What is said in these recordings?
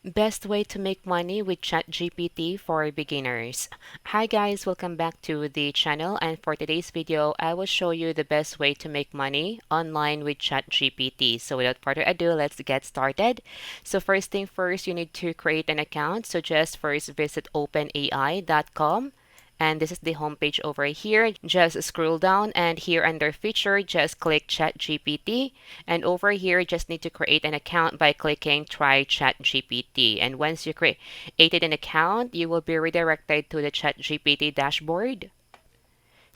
Best way to make money with Chat GPT for beginners. Hi guys, welcome back to the channel, and for today's video, I will show you the best way to make money online with Chat GPT. So without further ado, let's get started. So first thing first, you need to create an account. So just first visit openai.com. And this is the homepage over here. Just scroll down and here under feature, just click Chat GPT. And over here, just need to create an account by clicking Try Chat GPT. And once you created an account, you will be redirected to the Chat GPT dashboard.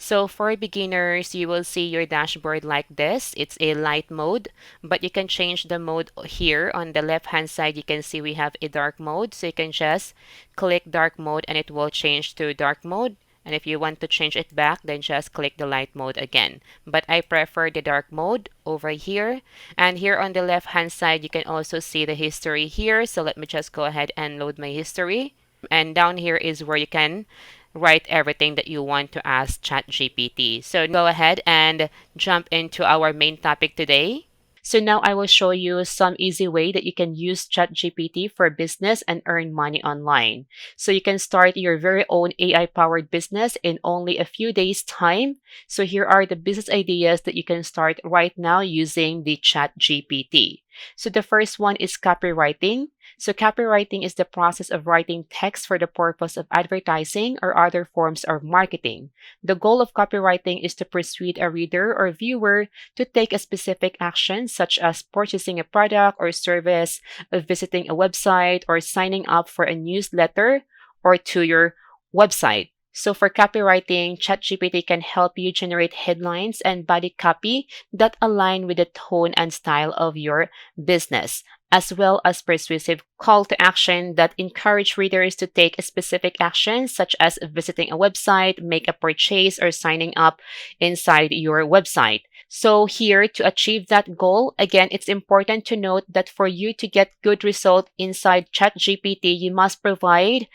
So for beginners, you will see your dashboard like this. It's a light mode, but you can change the mode here. On the left hand side, you can see we have a dark mode. So you can just click dark mode and it will change to dark mode. And if you want to change it back, then just click the light mode again. But I prefer the dark mode over here. And here on the left hand side, you can also see the history here. So let me just go ahead and load my history. And down here is where you can write everything that you want to ask ChatGPT. So go ahead and jump into our main topic today. So now I will show you some easy way that you can use ChatGPT for business and earn money online. So you can start your very own AI-powered business in only a few days' time. So here are the business ideas that you can start right now using the ChatGPT. So the first one is copywriting. So copywriting is the process of writing text for the purpose of advertising or other forms of marketing. The goal of copywriting is to persuade a reader or viewer to take a specific action, such as purchasing a product or service, visiting a website, or signing up for a newsletter or to your website. So for copywriting, ChatGPT can help you generate headlines and body copy that align with the tone and style of your business, as well as persuasive call to action that encourage readers to take a specific action, such as visiting a website, make a purchase, or signing up inside your website. So here, to achieve that goal, again, it's important to note that for you to get good result inside ChatGPT, you must provide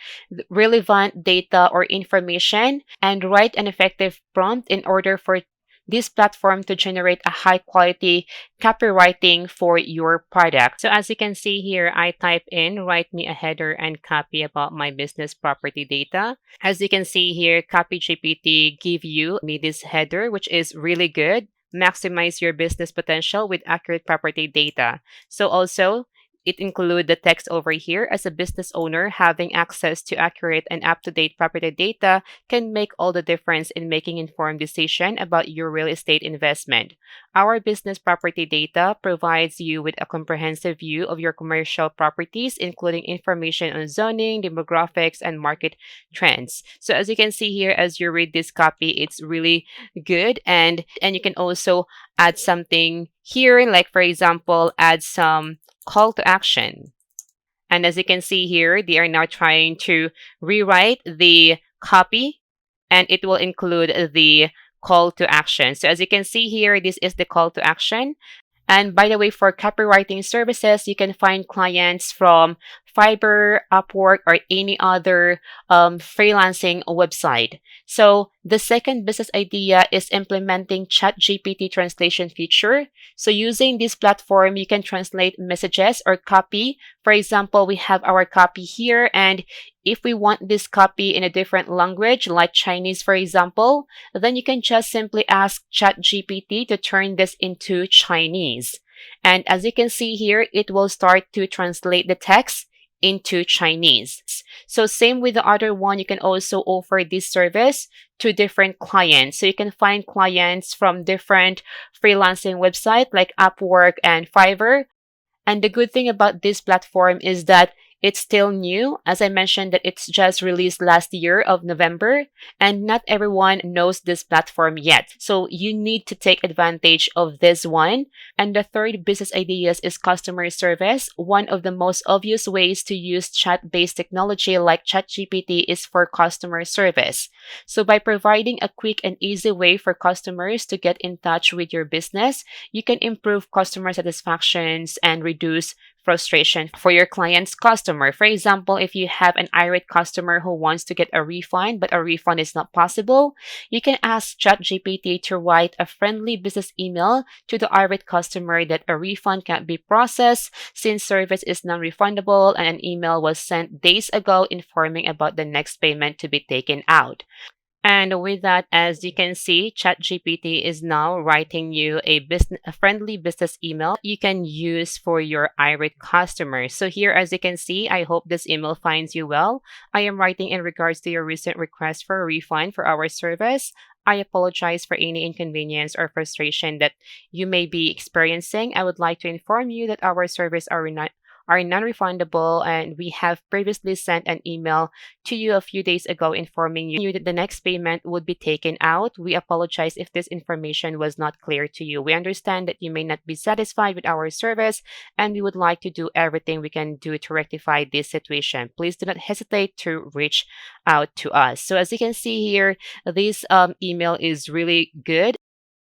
relevant data or information and write an effective prompt in order for this platform to generate a high quality copywriting for your product. So as you can see here, I type in, write me a header and copy about my business property data. As you can see here, Copy GPT give you me this header, which is really good. Maximize your business potential with accurate property data. So also, it includes the text over here. As a business owner, having access to accurate and up-to-date property data can make all the difference in making informed decision about your real estate investment. Our business property data provides you with a comprehensive view of your commercial properties, including information on zoning, demographics, and market trends. So as you can see here, as you read this copy, it's really good, and you can also add something here, like for example, add some call to action. And as you can see here, they are now trying to rewrite the copy, and it will include the call to action. So as you can see here, this is the call to action. And by the way, for copywriting services, you can find clients from Fiverr, Upwork, or any other freelancing website. So the second business idea is implementing ChatGPT translation feature. So using this platform, you can translate messages or copy. For example, we have our copy here, and if we want this copy in a different language, like Chinese, for example, then you can just simply ask ChatGPT to turn this into Chinese. And as you can see here, it will start to translate the text into Chinese. So same with the other one, you can also offer this service to different clients. So you can find clients from different freelancing websites like Upwork and Fiverr. And the good thing about this platform is that it's still new. As I mentioned, that it's just released last year of November, and not everyone knows this platform yet. So you need to take advantage of this one. And the third business ideas is customer service. One of the most obvious ways to use chat-based technology like ChatGPT is for customer service. So by providing a quick and easy way for customers to get in touch with your business, you can improve customer satisfactions and reduce frustration for your client's customer. For example, if you have an irate customer who wants to get a refund, but a refund is not possible, you can ask ChatGPT to write a friendly business email to the irate customer that a refund can't be processed since service is non-refundable and an email was sent days ago informing about the next payment to be taken out. And with that, as you can see, ChatGPT is now writing you a friendly business email you can use for your irate customers. So here, as you can see, I hope this email finds you well. I am writing in regards to your recent request for a refund for our service. I apologize for any inconvenience or frustration that you may be experiencing. I would like to inform you that our service are non-refundable, and we have previously sent an email to you a few days ago informing you that the next payment would be taken out. We apologize if this information was not clear to you. We understand that you may not be satisfied with our service, and we would like to do everything we can do to rectify this situation. Please do not hesitate to reach out to us. So as you can see here, this email is really good.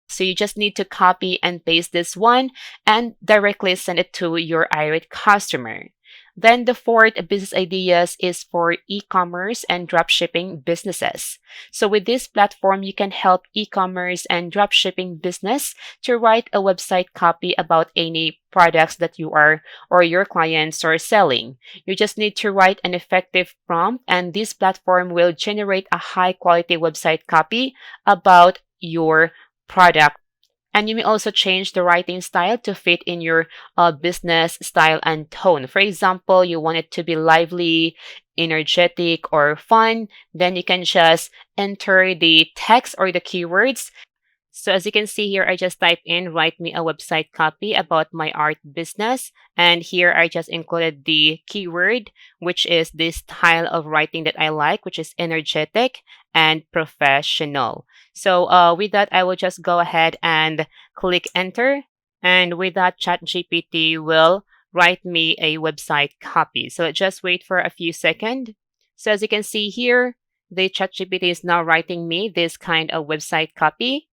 So you just need to copy and paste this one and directly send it to your irate customer. Then the fourth business ideas is for e-commerce and dropshipping businesses. So with this platform, you can help e-commerce and dropshipping business to write a website copy about any products that you are or your clients are selling. You just need to write an effective prompt, and this platform will generate a high quality website copy about your product. And you may also change the writing style to fit in your business style and tone. For example, you want it to be lively, energetic, or fun, then you can just enter the text or the keywords. So as you can see here, I just type in, write me a website copy about my art business. And here I just included the keyword, which is this style of writing that I like, which is energetic and professional. So with that, I will just go ahead and click enter. And with that, ChatGPT will write me a website copy. So just wait for a few seconds. So as you can see here, the ChatGPT is now writing me this kind of website copy.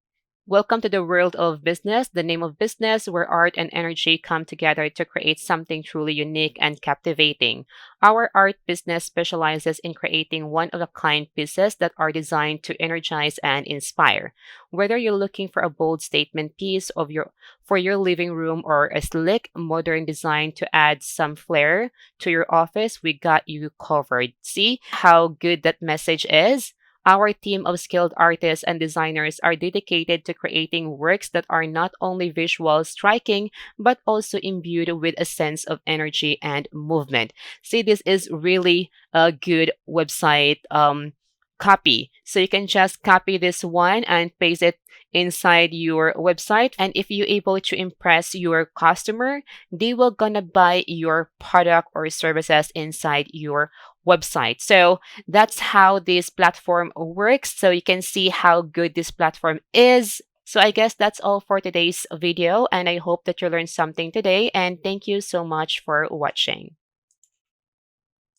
Welcome to the world of business, the name of business where art and energy come together to create something truly unique and captivating. Our art business specializes in creating one-of-a-kind pieces that are designed to energize and inspire. Whether you're looking for a bold statement piece for your living room or a slick, modern design to add some flair to your office, we got you covered. See how good that message is? Our team of skilled artists and designers are dedicated to creating works that are not only visual striking, but also imbued with a sense of energy and movement. See, this is really a good website copy. So you can just copy this one and paste it inside your website. And if you're able to impress your customer, they will gonna buy your product or services inside your website. So that's how this platform works. So you can see how good this platform is. So I guess that's all for today's video, and I hope that you learned something today, and thank you so much for watching.